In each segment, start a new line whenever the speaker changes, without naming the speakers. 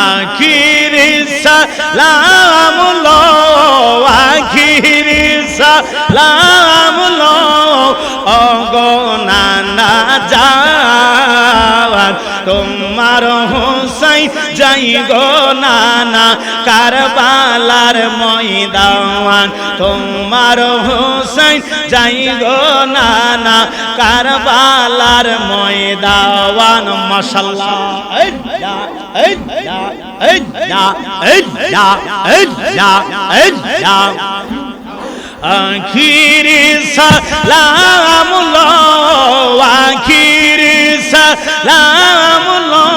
আখিরি সালাম লো আখিরি সালাম লো ওগো নানা জান তোমার হোসাইন যাই গো নানা কারবালার ময়দান তোমার হোসাইন যাই গো নানা কারবালার ময়দান মাশাআল্লাহ আখিরি সালাম লো আখিরি সালাম লো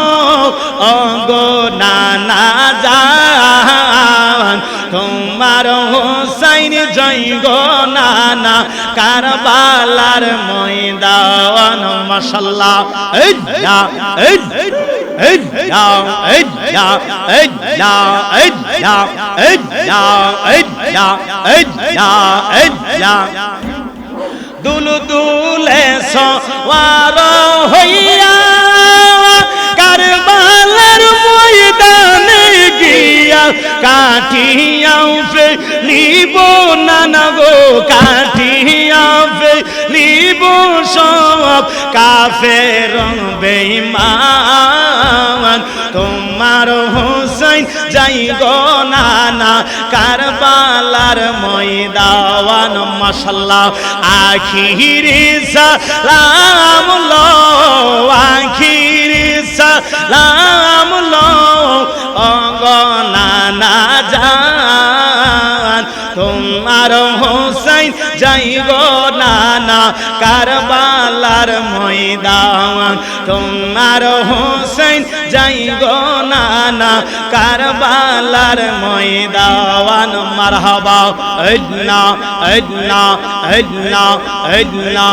ওগো নানা জান তোমার হোসাইন জয় গো নানা কারবালার ময়দান মাশাআল্লাহ দুলু দুলে সওয়ার হইয়া কারবালার ময়দানে গিয়া কাঠিয়াও ফেলিব নানা গো কাঠিয়াও ফেলিব সব কাফের বেঈমান তোমার হোসাইন যাই গো নানা কারবালার ময়দান মাশাআল্লাহ আখিরি সালাম লো আখিরি সালাম লো ওগো নানা জান তোমার হোসাইন যাই গো নানা কারবালার ময়দান তোমার হোসাইন যাই গো নানা কারবালার ময়দান মারহাবা আদনা আদনা আদনা আদনা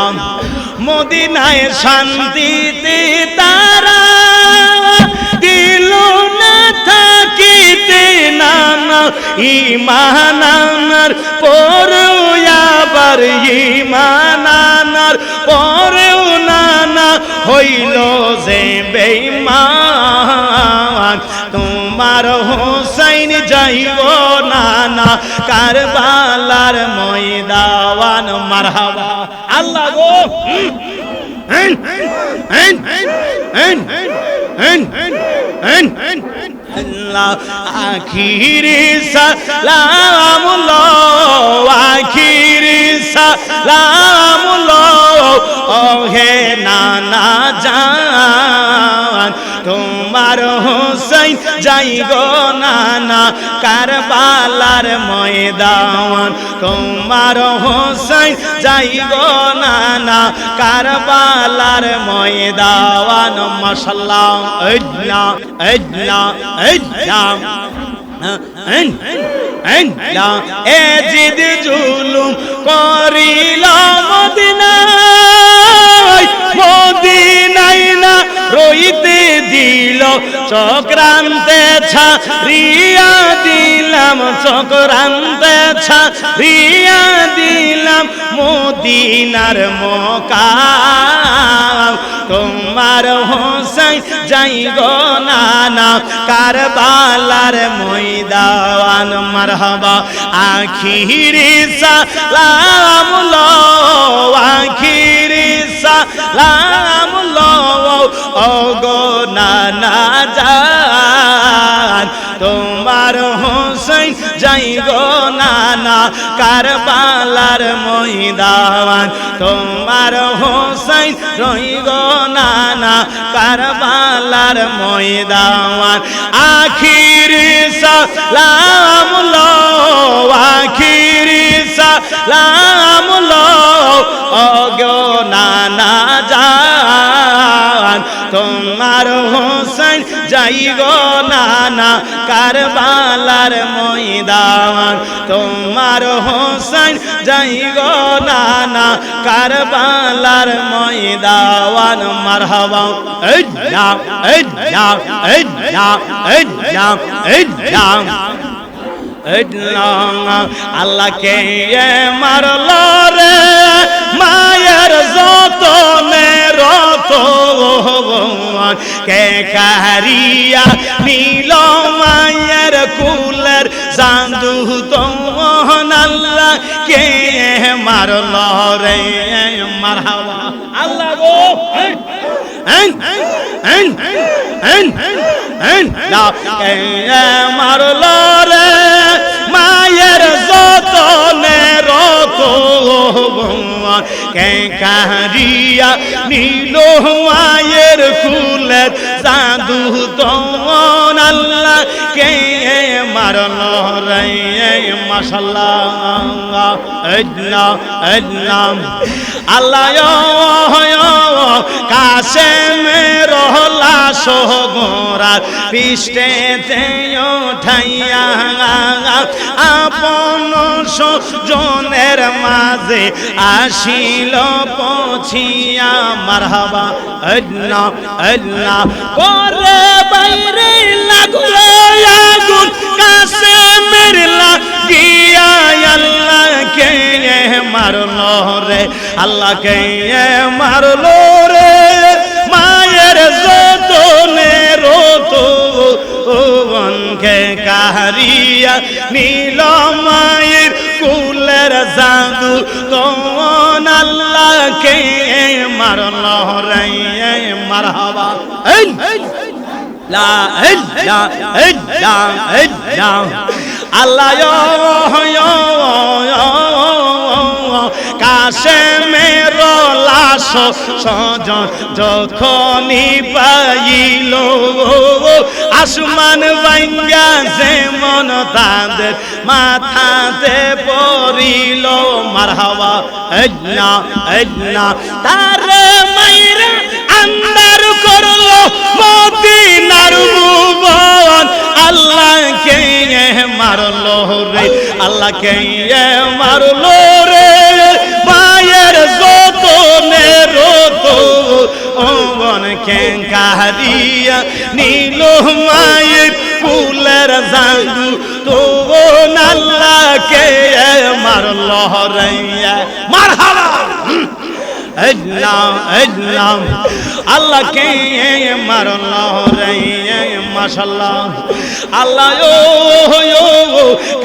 মদিনায় শান্তিতে তারা দিল না থাকিতে নানা ঈমানার পরেও আবার ঈমানার পরেও নানা হইল যে বেঈমান তোমার হোসাইন যাইব নানা কারবালার ময়দান মারহাবা আল্লাহ গো আখিরি সালাম লো আখিরি সালাম লো ও হে নানা জান তোমার হোসাইন যাই গো নানা কারবালার ময়দান তোমার হোসাইন যাই গো নানা কারবালার ময়দান মাশাআল্লাহ আদনা আদনা আদনা এজিদ জুলুম করিল মদিনায় মদিনায় না রইতে দিল চক্রান্তে ছাড়িয়া দিলাম চক্রান্তে ছাড়িয়া দিলাম মদিনার মকাম তোমার হোসাইন যাই গো নানা কারবালার ময়দান মারহাবা আখিরি সালাম লো আখিরি সালাম লো ওগো নানা জান তোমার হোসাইন যাই গো নানা কারবালার ময়দান তোমার হোসাইন রই গো নানা কারবালার ময়দান আখিরি সালাম লো আখিরি সালাম লো ওগো নানা জান তোমার হোসাইন যাই গো নানা কারবালার ময়দান তোমার হোসাইন যাই গো নানা কারবালার ময়দান মারহাবা আদনা আদনা আদনা আদনা আদনা আল্লাহকে মারল রে মায়ের যতনে রত রতো কে কারিয়া নীল মায়ের কুলের জাদু তমন আল্লাহ কে মারল রে মারহাবা আল্লাহ গো মারল রে মায়ের যতনে রত কে কারিয়া নীল মায়ের কুলের জাদু তমন আল্লাহ কে মারল রে মাশাআল্লাহ আল্লাহ কাছে মেরলা সোগরা পৃষ্ঠেতে উঠাইয়া আপন জনের মাঝে আসিল পছিয়া মারহাবা আল্লাহ আল্লাহ করে বাইরে লাগলো আগুন কাছে মেরলা গিয়া আল্লাহ কে মারলো রে আল্লাহ কে মারলো রে মায়ের যতনে রতো কে কারিয়া নীল মায়ের কুলের জাদু তমন আল্লাহ কে মারলো রে মারহাবা লা ইলাহা ইল্লাল্লাহ আল্লাহ কাছে মেরো লাশ সজন যখনই পাইল আসমান ভাঙ্গা যেমন তাদের মাথাতে পড়িল মারহাবা আল্লাহ আল্লাহ তারে মাইরা আন্দার করলো মদিনার ভুবন আল্লাহ কে মারলো রে আল্লাহ কে মারলো রে মায়ের যতনে রতো ওন কে কারিয়া নীল মায়ের কুলের জাদু তো আল্লাহ কে মারলো রে মারহাবা আল্লাহ কে মারল রে মাশাআল্লাহ আল্লাহ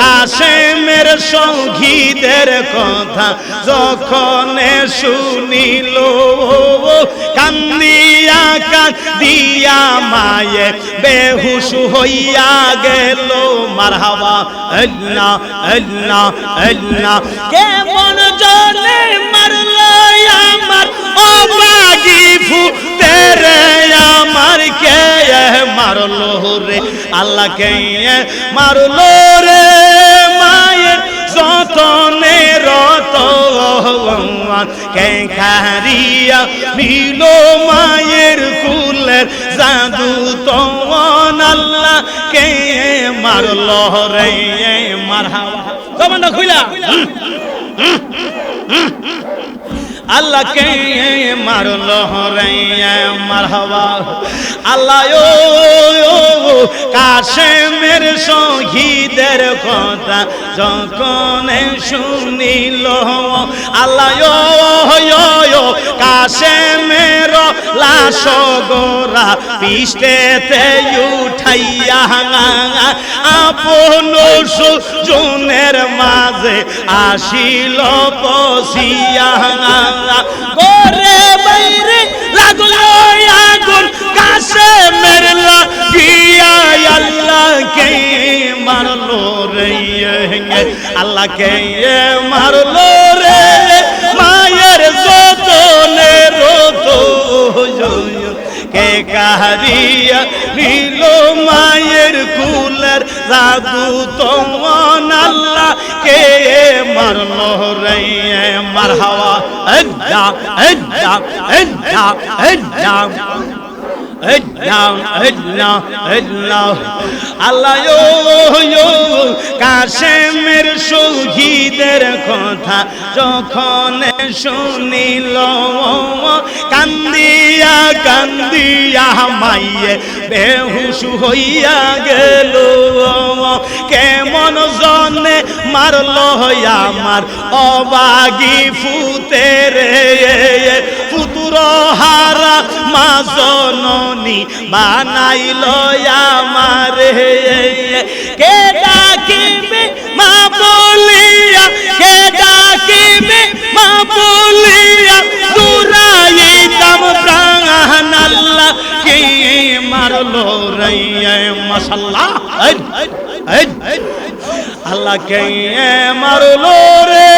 কাশেমের সঙ্গীদের কথা যখন শুনিল কান্দিয়া কাঁদিয়া মায়ে বেহুশ হইয়া গেল মারহাবা আল্লাহ আল্লাহ আল্লাহ কেমন জনে মারল আমার অবাগি ফুতেরে আমার কে মারলো রে আল্লাহ কে মারলো রে মায়ের যতনে রত কে কারিয়া নীল মায়ের কুলের জাদু তমন আল্লাহ কে মারলো রে মারহাবা জবানটা খুইলা আল্লাহ কে মারলো রে মারহাবা আল্লাহ কাশেমের শহীদের কথা যখন শুনিল আল্লাহ কাশেমের লাশ গোরা পৃষ্ঠেতে উঠাইয়া আপন সুজনের মাঝে আসিল পছিয়া করে বাইরে লাগলো আগুন কাশেমের লাগিয়া আল্লাহ কে মারলো রে আল্লাহ কে মারলো রে মায়ের যতনে রতো কে কারিয়া নীল মায়ের কুলের জাদু তমন আল্লাহ কে মারলো রে মারহাবা আল্লাহ আল্লাহ আল্লাহ আল্লাহ আল্লাহ কাশেমের শহীদের কথা যখন শুনিল কান্দিয়া কান্দিয়া মাইয়ে বেহুশ হইয়া গেল কেমন জনে মারল আমার অবাগি ফুতের পুতুর হারা মা জননী বানাইল আমার কে ডাকিবে মা বলিয়া কে ডাকিবে মা বলিয়া দুরাইতাম প্রাণ আল্লাহ কে মারলো রে মাশাআল্লাহ আল্লাহ কে মারলো রে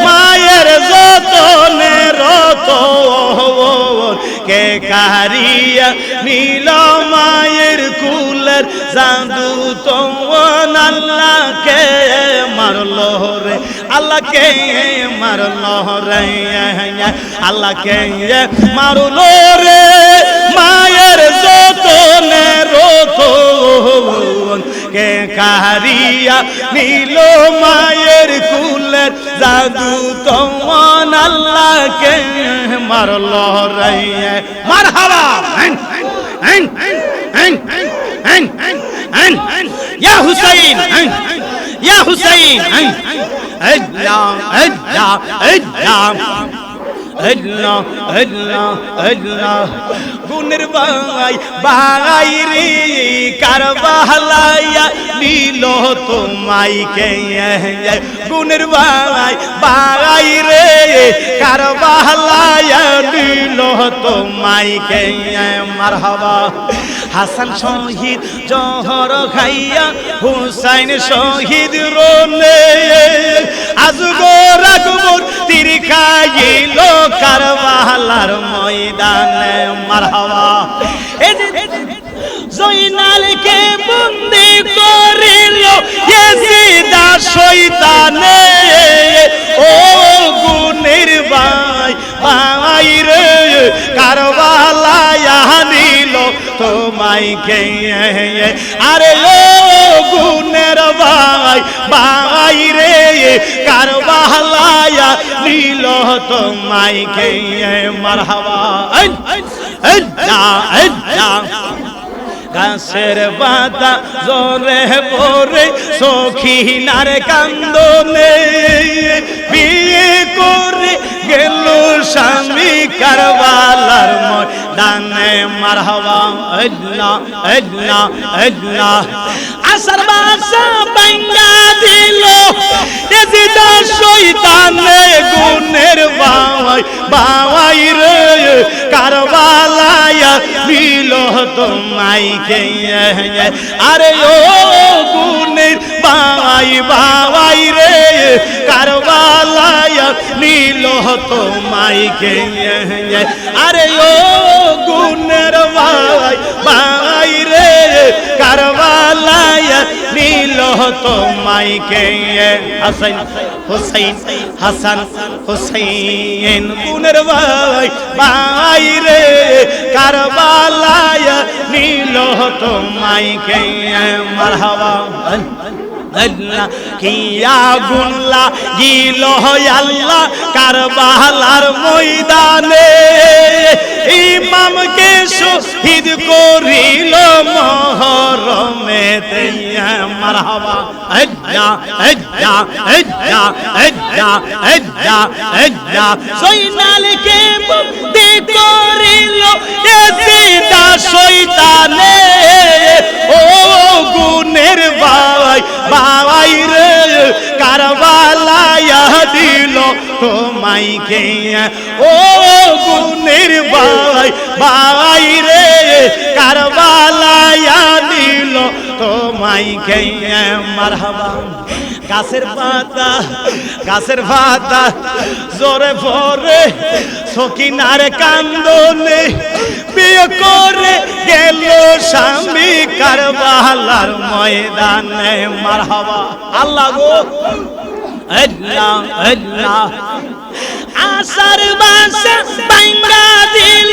মায়ের যতনে রতন কে কারিয়া নীল মায়ের কুলের জাদু তোন আল্লাহ কে মারলো রে আল্লাহ কে মারলো রে আল্লাহ কে মারলো রে মায়ের যতনে রতন কে কারিয়া নীল মায়ের কুলের জাদু তোন আল্লাহ কে মারলো রে মারহাবা ইয়া হুসাইন ইয়া হুসাইন আল্লাহ আল্লাহ আল্লাহ আল্লাহ আল্লাহ গুনের ভাই ভাই রে কারবালায়া নীল তোমায় কে গুনের ভাই ভাই রে কারবালায়া নীল তোমায় কে মারহাবা হাসান শহীদ জহর খাইয়া হুসাইন শহীদ রোনে আজগর আকবর তীর খাইল কারবালার ময়দানে মারহাবা জয়নালকে বন্দী করিল ইয়াজিদ শয়তানে ও গুনের ভাই ভাই রে কারবালায়া নিল তোমায় কে আরে ও গুনের ভাই ভাই রে কারবালায়া নিল তোমায় কে মারহাবা গাছের পাতা জোরে পরে সখিনার কান্দনে বিয়ে করে গেল স্বামী কারবালার ময়দানে মারহাবা আল্লাহ আল্লাহ আল্লাহ আসার বাসা ভাঙা দিল ইয়াজিদ শয়তানে গুনের ভাই ভাই রে কারবালায়া নীল তোমায় কে আরে ও গুনের ভাই ভাই রে কারবালায়া নীল তোমায় কে আরে ও গুনের ভাই ভাই রে কারবালায়া নীল তোমায় কে হাসান হুসাইন হাসান হুসাইন গুনের ভাই ভাই রে কারবালায়া নীল তোমায় কে মারহাবা আল্লাহ কিয়া গুল্লা গিল আল্লাহ কারবালার ময়দানে ইমামকে শহীদ করিল মহরমেতে মারহাবা আল্লাহ আল্লাহ আল্লাহ আল্লাহ আল্লাহ আল্লাহ জয়নালকে বন্দী করিল ইয়াজিদ শয়তানে ও গুনের ভাই ভাই রে কারবালায়া দিল তোমায় কে ও গুনের ভাই ভাই রে কারবালায়া দিল তোমায় কে মারহাবা গাছের পাতা জোরে ভরে সখিনার কান্দনে বিয়ে করে গেল স্বামী কারবালার ময়দানে মারহাবা আল্লাহ গো আল্লাহ আল্লাহ আসার বাসা ভাঙা দিল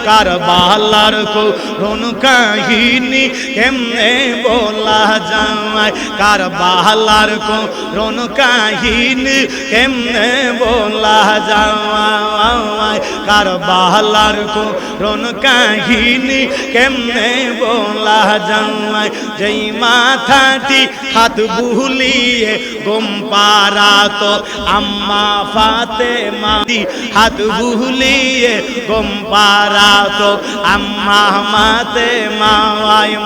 কারবালার করুণ কাহিনী কেমনে বলা যায় কারবালার করুণ কাহিনী কেমনে বলা যায় কারবালার করুণ কাহিনী কেমনে বলা যায় যেই মাথাটি হাত বুলিয়ে গম পারাতো আম্মা ফাতেমা হাত বুলিয়ে গম পারাতো আম্মা ফাতেমা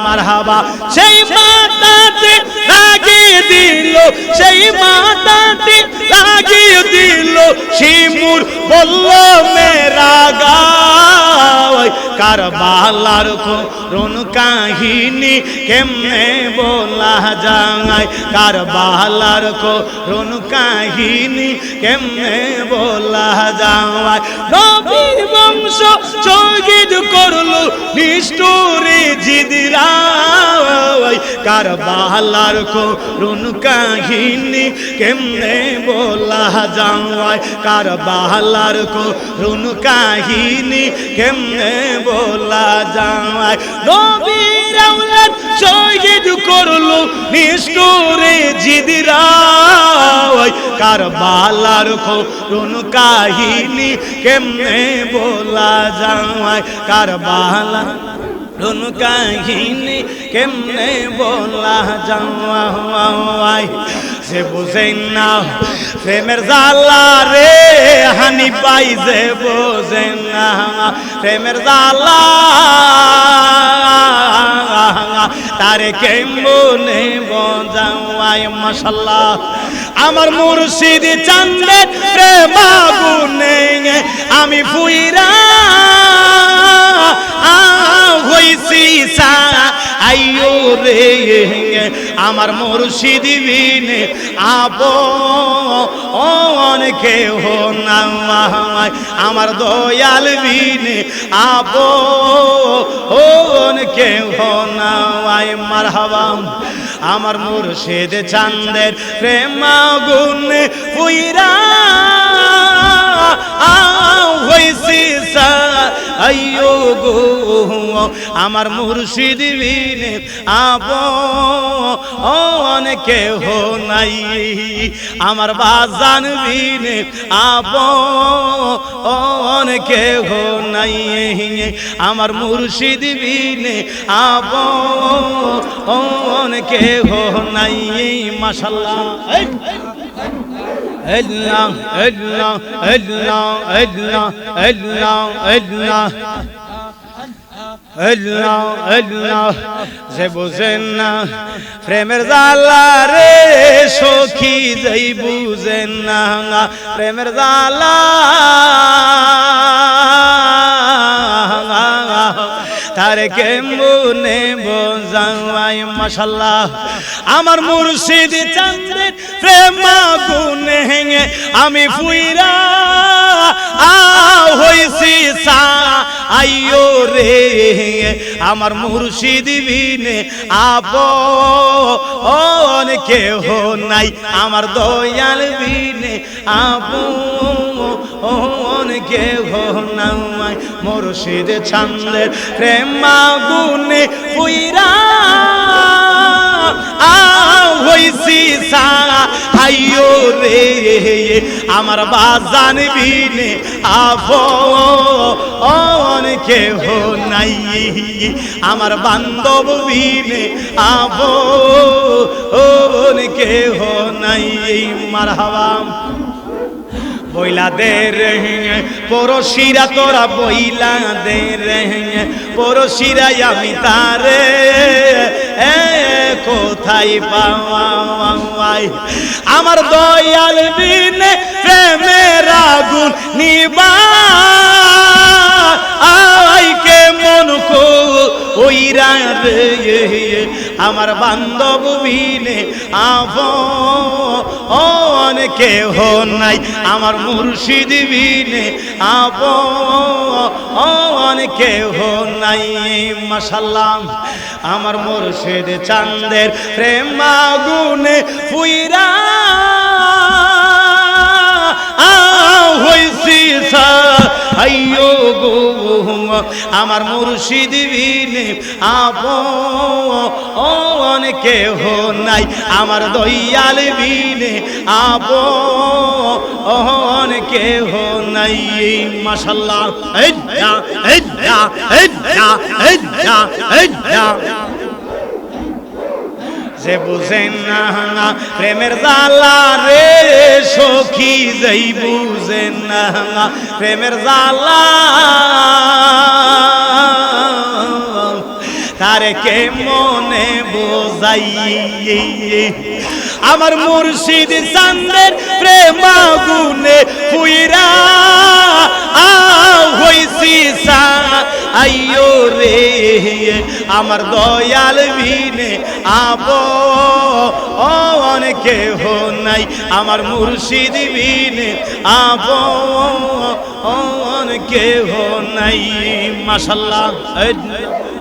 মারহাবা সেই মাথাটি লাগিয়ে দিল সেই মাথাটি লাগিয়ে দিল শিমুর বলল মেরা গায় কারবালার করুণ কাহিনী কেমনে বলা যায় কারবালার করুণ কাহিনী কেমনে বলা যায় নবীর বংশ শহীদ করলো নিষ্ঠুরে জিদরা কারবালার করুণ কাহিনী কেমনে বলা যায় কারবালার করুণ কাহিনী কেমনে বলা যায় নবীর আওলাদ শহীদ করলো নিষ্ঠুরে জিদরা কারবালার করুণ কাহিনী কেমনে বলা যায় কারবালার করুণ কাহিনী কেমনে বলা যায় সে বুঝেন না প্রেমের জালা রে হানি পাই যে বোঝেন না প্রেমের জালা তারে কেমনে বোঝায় মাশাআল্লাহ আমার মুর্শিদ চাঁদের প্রেম আগুনে আমি ফুইরা হইছি আইয়ো রে আমার মুর্শিদ বিনে আপন কেহ নাই আমার দয়াল বিনে আপন কেহ নাই মারহাবা আমার মুর্শিদ চাঁদের প্রেম আগুনে ফুইরা হইছি আইয়ো গো আমার মুর্শিদ বিনে আপন কেহ নাই আমার বাজান বিনে আপন কেহ নাই আমার মুর্শিদ বিনে আপন কেহ নাই মাশাআল্লাহ Allah Allah Allah Allah Allah Allah Allah Allah যে বুঝেন না প্রেমের জালা রে সখী যেই বুঝেন না প্রেমের জালা তারে কেমনে বোঝায় মাশাআল্লাহ আমার মুর্শিদ চাঁদের প্রেম আগুনে আমি ফুইরা হইছি আইয়ো রে আমার মুর্শিদ বিনে আপন কেহ নাই আমার দয়াল বিনে আপন কেহ নাই মুর্শিদ চাঁদের প্রেম আগুনে ফুইরা হইছি আইয়ো রে আমার বাজান বিনে আপন কেহ নাই আমার বান্ধব বিনে আপন কেহ নাই মারহাবা বইলা দে রে পরশিরা তোরা বইলা দে রে পরশিরা আমি তারে কোথায় পাওয়াই আমার দয়াল বিনে প্রেমের আগুন নিবা কে মন কো ওইরা রে আমার বান্ধব বিনে আপন কেহ নাই আমার মুর্শিদ বিনে আপন কেহ নাই মাশাআল্লাহ আমার মুর্শিদ চাঁদের প্রেম আগুনে ফুইরা হইছি আইয়ো গো আমার মুর্শিদ বিনে আপন কেহ নাই আমার দয়াল বিনে আপন কেহ নাই মাশাআল্লাহ যে বুঝেন না প্রেমের জ্বালা রে সখী যেই বুঝেন না প্রেমের জ্বালা তারে কে মনে বোঝাই আমার মুর্শিদ চান্দের প্রেম আগুনে পুইরা হইছি আইয়ো রে আমার দয়াল বিনে আপন কেহ নাই আমার মুর্শিদ বিনে আপন কেহ নাই মাশাআল্লাহ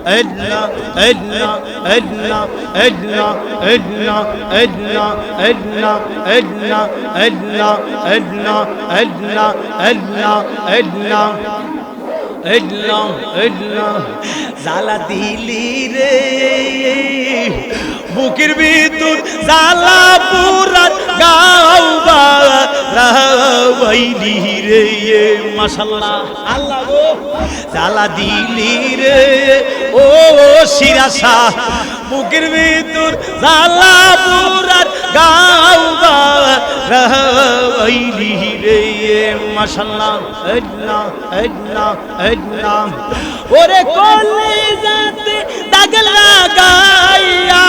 أدنى أدنى أدنى أدنى أدنى أدنى أدنى أدنى أدنى أدنى أدنى أدنى أدنى أدنى أدنى জালা দিলি রে বুকের ভিতর জালা পুরা গাওবা রাইলি রে মাশাআল্লাহ আল্লাহ গো জালা দিলি রে ও শিরাশা বুকের ভিতর জালা পুরা গাওবা রাইলি রে মাশাআল্লাহ আদনা আদনা আদনা ওরে কলিজাতে দাগ লাগাইয়া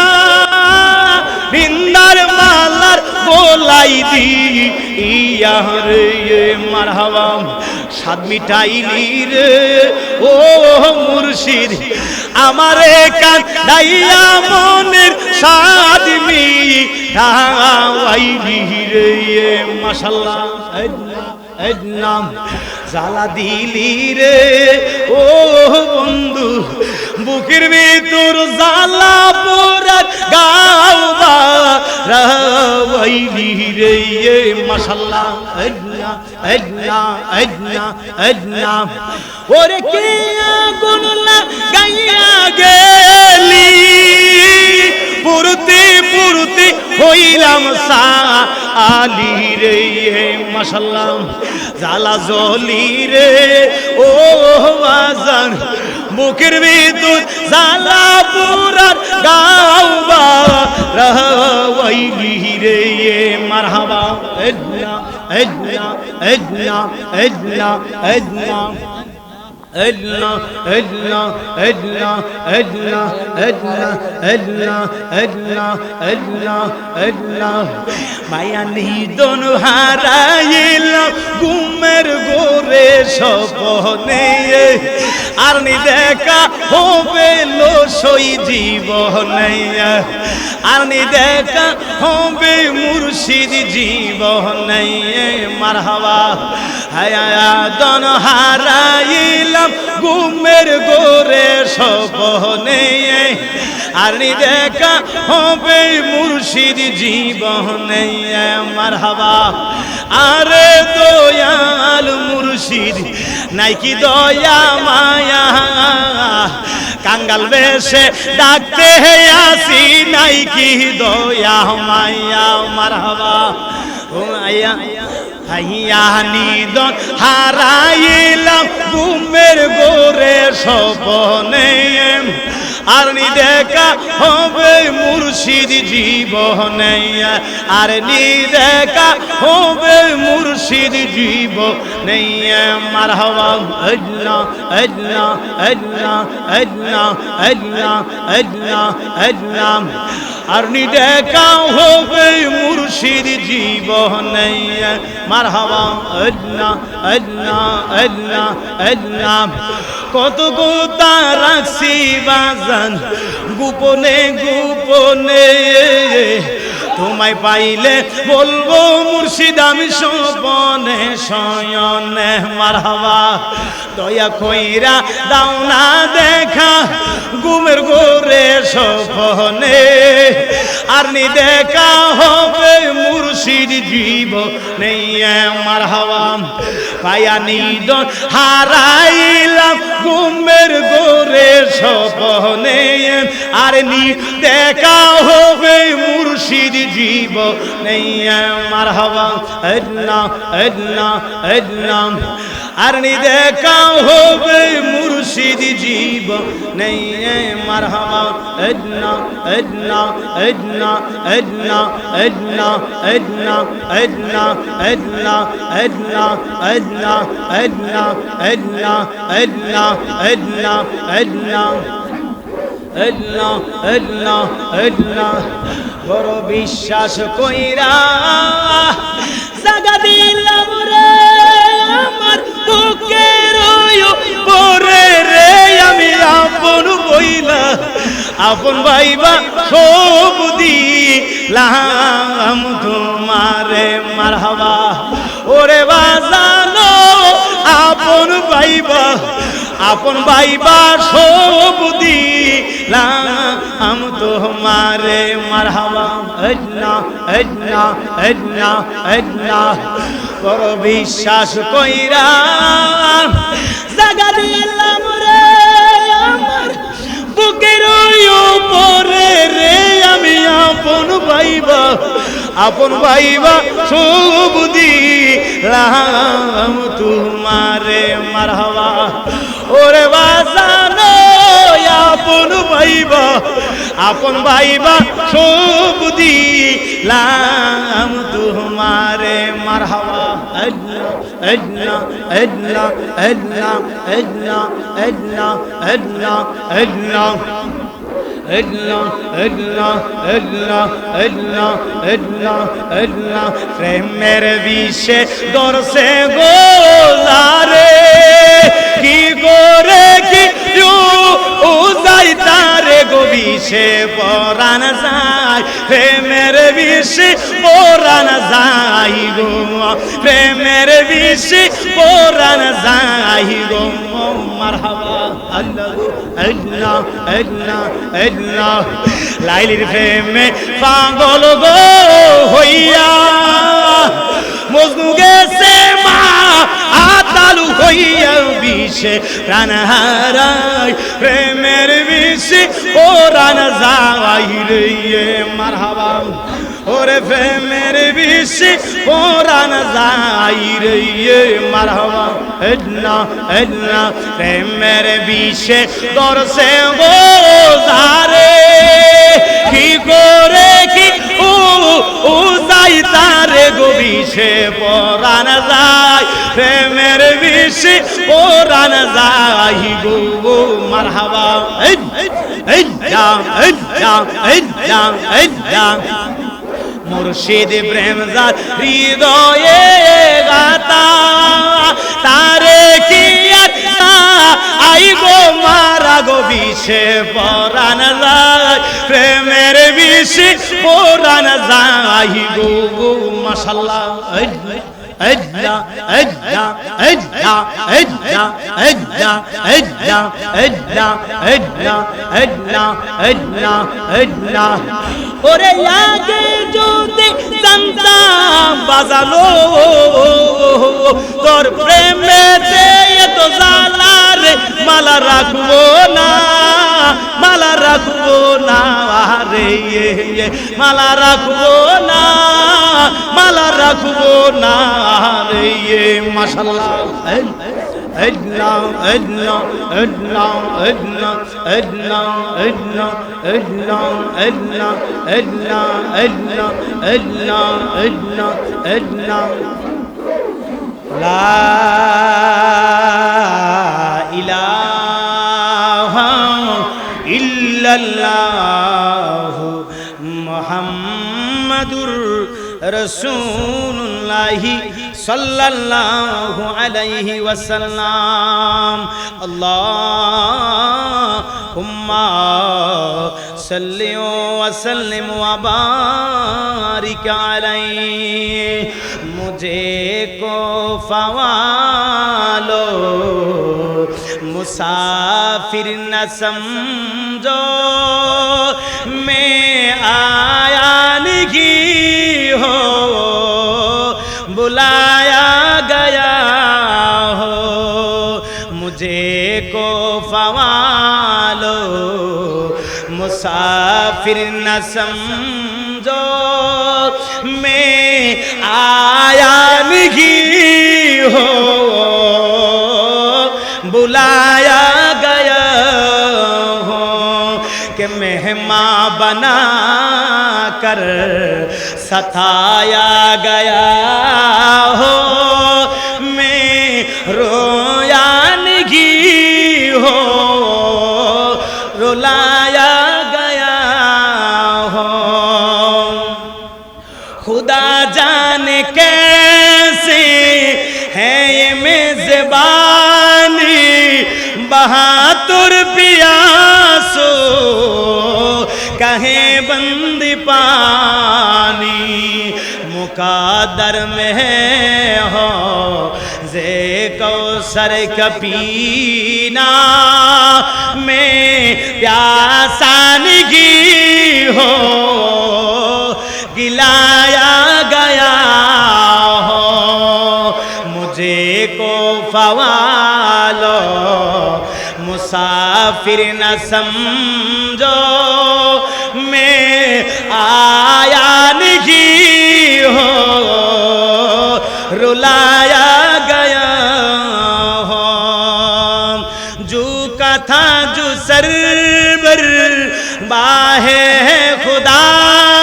বিন্দার মালার গোলাই দি ইয়া রে মারহাবা সাদ মিটাইলি রে ও মুর্শিদ আমারে কাঁদাইয়া মনের সাদ মিটাইলি রে মাশাআল্লাহ আদনা জালা দিলি রে ও বন্ধু বুকের ভিতর জালা পুরা গাওবা রাইলি রে মাশাআল্লাহ আদনা আদনা আদনা আদনা ওরে কে আগুন লাগাইয়া গেলি পুরতে পুরতে হইলাম সালি রে মাশাআল্লাহ জালা জলি রে ও বাজান বুকের ভিতর জালা পুরা গাওবা রাইলি রে মারহাবা আদনা আদনা আদনা আদনা আদনা أدنى أدنى أدنى أدنى أدنى أدنى أدنى أدنى أدنى মায়া নিদন হারাইলাম ঘুমের ঘোরে স্বপ্নে আর নি দেখা হবে লসই জীবনে আর নি দেখা হবে মুর্শিদ জীবনে মারহাবা হায়া দন হারাইলাম ঘুমের ঘোরে স্বপ্নে আর নি দেখা হবে মুর্শিদ জীবনে মারহাবা আরে দয়াল মুর্শিদ নাই কি দয়া মায়া কাঙ্গাল বেশে ডাকতে আসি নাই কি দয়া মায়া মারহাবা ও মায়া হাইয়া নিদন হারাইলাম ঘুমের ঘোরে স্বপ্নে আর নি দেখা হবে মুর্শিদ জীবনে আর নি দেখা হবে মুর্শিদ জীবনে মারহাবা আদনা আদনা আদনা আদনা আদনা আদনা আদনা আর নি দেখা হবে মুর্শিদ জীবনে মারহাবা আদনা আদনা আদনা আদনা কত গোতা রাখছি বাজান গোপনে গোপনে তোমায় পাইলে বলবো মুর্শিদ আমি স্বপনে শয়নে মারহাবা দয়া কইরা দাও না দেখা ঘুমের ঘোরে স্বপনে আর নি দেখা হবে মুর্শিদ জীবনে মারহাবা পায়া নিদন হারাইলাম ঘুমের গোরে স্বপ্নে আর নি দেখা হবে মুর্শিদ জীবনে মারহাবা আল্লাহ আল্লাহ আল্লাহ আর নি দেখা হবে মুর্শিদ জীবনে মারহাবা আল্লাহ আল্লাহ আল্লাহ আল্লাহ আল্লাহ আল্লাহ আল্লাহ আল্লাহ আল্লাহ আল্লাহ আল্লাহ আল্লাহ আল্লাহ আল্লাহ আল্লাহ আল্লাহ আল্লাহ আল্লাহ বড় বিশ্বাস কইরা জাগা দিলাম রে আমার বুকের পরে রে আমি আপন বইলা আপন ভাইবা সব দিলাম তোমারে মারহাবা ওরে বাজানো আপন ভাইবা সব দিলাম তোমারে মারহাবা আল্লাহ আল্লাহ আল্লাহ আল্লাহ বড় বিশ্বাস কইরা জাগা দিলাম রে আমার বুকের উপরে রে আমি আপন ভাইবা সব দিলাম তোমারে মারহাবা ওরে বাজানো আপন ভাইবা সব দিলাম তোমারে মারহাবা আল্লাহ আল্লাহ আল্লাহ আল্লাহ আল্লাহ আল্লাহ আল্লাহ আল্লাহ আল্লাহ আল্লাহ আল্লাহ আল্লাহ আল্লাহ আল্লাহ প্রেমের বিষে দরসে গোলারে কি করে কি ও যাই তারে গো বিষে পরাণ যায় প্রেমের বিষে পরাণ যায় গো প্রেমের বিষে পরাণ যায় গো মারহাবা আল্লাহ আল্লাহ আল্লাহ আল্লাহ লাইলির প্রেমে পাগল গো হইয়া মজনু গেছে মা আতালু হইয়া বিষে প্রাণ হারাই প্রেমের বিষে পরাণ যায় রে মারহাবা ওরে প্রেমের বিষে পরাণ যায় রে মারহাবা আল্লাহ আল্লাহ প্রেমের বিষে দরসে গোজারে কি করে কি ও যাই তারে গো বিষে পরাণ যায় প্রেমের বিষে পরাণ যায় গো মারহাবা আল্লাহ আল্লাহ আল্লাহ আল্লাহ মুর্শিদ প্রেমজার হৃদয়ে গাতা তারে কি আই গো মারা গো বিষে পরাণ যায় প্রেমের বিষে পরাণ যায় গো মাশাআল্লাহ আল্লাহ আল্লাহ আল্লাহ আল্লাহ আল্লাহ আল্লাহ আল্লাহ আল্লাহ আল্লাহ আল্লাহ আল্লাহ ওরে আগে যদি জানতাম বাজালো তোর প্রেমেতে এত জ্বালা রে মালা রাখবো না রে মালা রাখবো না রে মাশাআল্লাহ আল্লাহ আল্লাহ আল্লাহ আল্লাহ আল্লাহ আল্লাহ আল্লাহ আল্লাহ আল্লাহ আল্লাহ আল্লাহ আল্লাহ আল্লাহ লা ইলাহা ইল্লাল্লাহ মুহাম্মাদুর রাসূলুল্লাহ সাল্লাল্লাহু আলাইহি ওয়াসাল্লাম আল্লাহুম্মা সাল্লি ওয়া সাল্লিম ওয়া বারিক আলাইহি মুঝে কো ফওয়ালো मुसाफिर न समझो मैं आया नहीं हो बुलाया गया मुसाफिर न समझो मैं आया नहीं हो बुलाया गया हो कि मेहमान बना कर सताया गया हो मैं रोया नहीं हो रुलाया गया हो खुदा जाने कैसे है ये मेज़बानी बहादुर पियासो कहे बंदी पानी मुकादर में हो जे कौसर का पीना में प्यासा नहीं हो गिलाया गया हो मुझे को फवालो मुसाफिर न समझो मैं आया नहीं हो रुलाया गया हो जो का था जो सरबर बाहे खुदा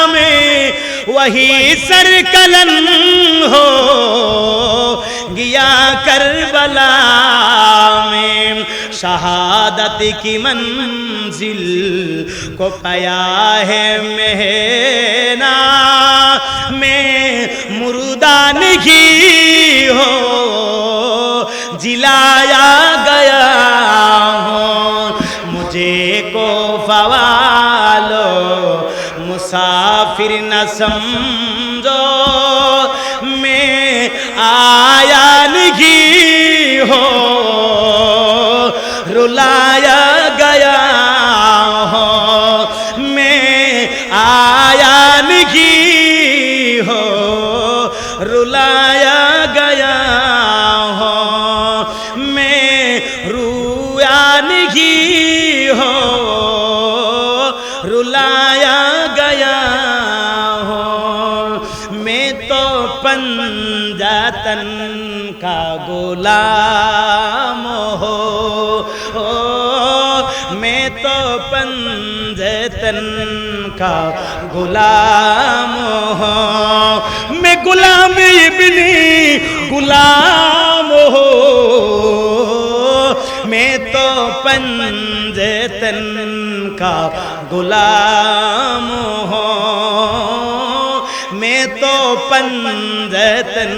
में वही सरकलन हो गया करबला में शहादत की मंजिल को पाया है मेहना में मुर्दा नहीं हो जिलाया गया हो मुझे को फवालो मुसाफिर न समझो मैं आया नहीं हो रुलाया गया हो मैं आया नहीं हो रुलाया गया हो मैं रुया नहीं हो रुलाया गया हो मैं तो पंजातन का गुलाम हो मैं तो पंजातन का गुलाम हो मैं गुलाम इब्नी गुलाम हो मैं तो पंजातन का गुलाम हो मैं तो पंजातन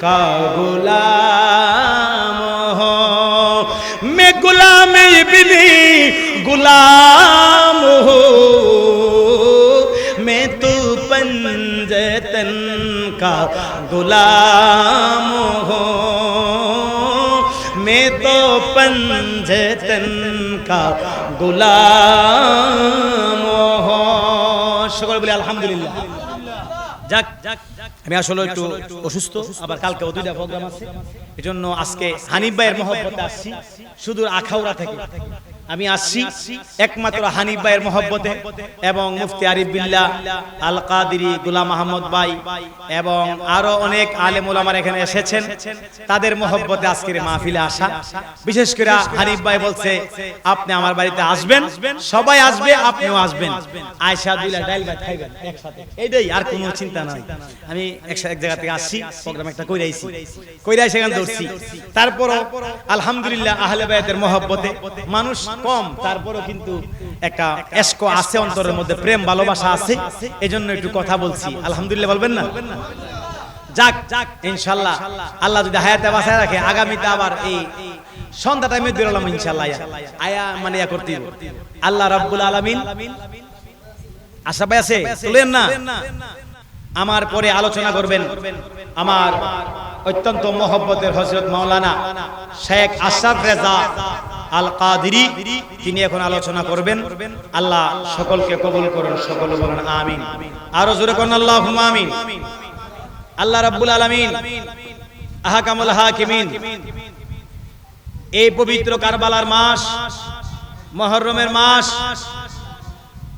का गुलाम हो मैं गुलाम इब्नी गुलाम हो मैं तो पंजातन का गुलाम हो मैं तो पंजातन का गुलाम हो সকলে বলি আলহামদুলিল্লাহ যাক আমি আসলে একটু অসুস্থ আবার কালকে দুইটা প্রোগ্রাম আছে এজন্য আজকে হানিফ ভাইয়ের মহব্বতে আসছি সুদূর আখাউড়া থেকে আমি আসছি একমাত্র হানিফ ভাইয়ের মহব্বতে এবং মুফতি আরিফ বিল্লাহ আল কাদেরী গোলাম আহমদ ভাই এবং আরো অনেক আলেম ওলামারা এখানে এসেছেন তাদের মহব্বতে আজকের মাহফিলে আসা বিশেষ করে হানিফ ভাই বলছে আপনি আমার বাড়িতে আসবেন সবাই আসবে আপনিও আসবেন আয়েশা দুইলা ডাল ভাত খাইবেন একসাথে এইটাই আর কোনো চিন্তা নাই আমি এক জায়গা থেকে আসছি প্রোগ্রাম একটা কইরাইছি এখানে ধরছি তারপরও আলহামদুলিল্লাহ আহলে বায়াতের মহব্বতে মানুষ কম তারপরও কিন্তু একটা এশক আছে অন্তরের মধ্যে প্রেম ভালোবাসা আছে এজন্য একটু কথা বলছি আলহামদুলিল্লাহ বলবেন না যাক ইনশাআল্লাহ আল্লাহ যদি হায়াতে বাঁচায় রাখে আগামীতে আবার এই সন্ধ্যা টাইমে দিলাম ইনশাআল্লাহ আয়া মানে ইয়া করতে আল্লাহ রাব্বুল আলামিন আশা পাই আছে বলেন না আমার পরে আলোচনা করবেন আমার অত্যন্ত মহব্বতের হযরত মাওলানা শেখ আশরাফ রেজা আল কাদেরী তিনি এখন আলোচনা করবেন আল্লাহ সকলকে কবুল করুন সকলে বলেন আমিন আর জোরে করুন আল্লাহুম্মা আমিন আল্লাহ রাব্বুল আলামিন আহকামুল হাকিমিন এই পবিত্র কারবালার মাস মুহররমের মাস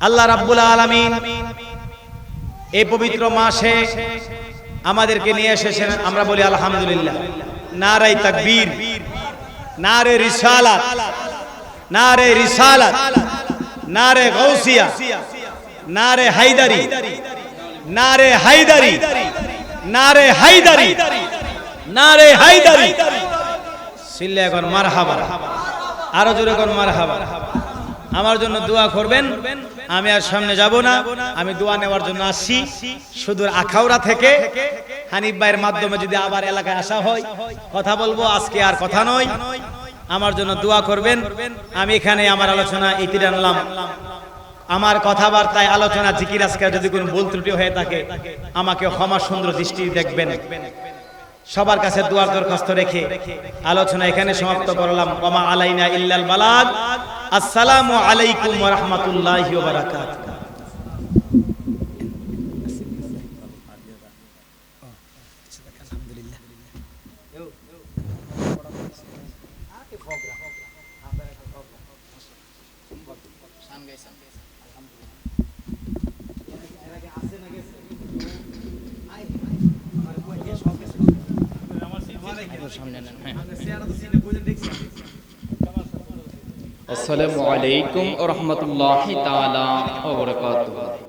আল্লাহ রাব্বুল আলামিন এই পবিত্র মাসে আমাদেরকে নিয়ে এসেছেন, আমরা বলি আলহামদুলিল্লাহ। নারে তাকবীর, নারে রিসালাত, নারে রিসালাত, নারে গাউসিয়া, নারে হায়দারি, নারে হায়দারি, নারে হায়দারি, নারে হায়দারি। সিল্লে এখন মারহাবা, আরো জোরে এখন মারহাবা। আমার জন্য দোয়া করবেন। আমি আর সামনে যাব না, আমি দোয়া নেওয়ার জন্য আসছি সুদূর আখাউড়া থেকে। হানিফ ভাইয়ের মাধ্যমে যদি আবার এলাকায় আসা হয় কথা বলবো, আজকে আর কথা নয়। আমার জন্য দোয়া করবেন। আমি এখানে আমার আলোচনা ইতি আনলাম। আমার কথাবার্তায় আলোচনা জিকির আজকার যদি কোনো ভুল ত্রুটি হয়ে থাকে আমাকে ক্ষমা সুন্দর দৃষ্টি দেখবেন। সবার কাছে দোয়ার দরখাস্ত রেখে আলোচনা এখানে সমাপ্ত করলাম। ওমা আলাইনা ইল্লাল বালাগ। আসসালামু আলাইকুম ওয়া রাহমাতুল্লাহি ওয়া বারাকাতুহু।
আসসালামু আলাইকুম ওয়া রাহমাতুল্লাহি তাআলা ওয়া বারাকাতুহু।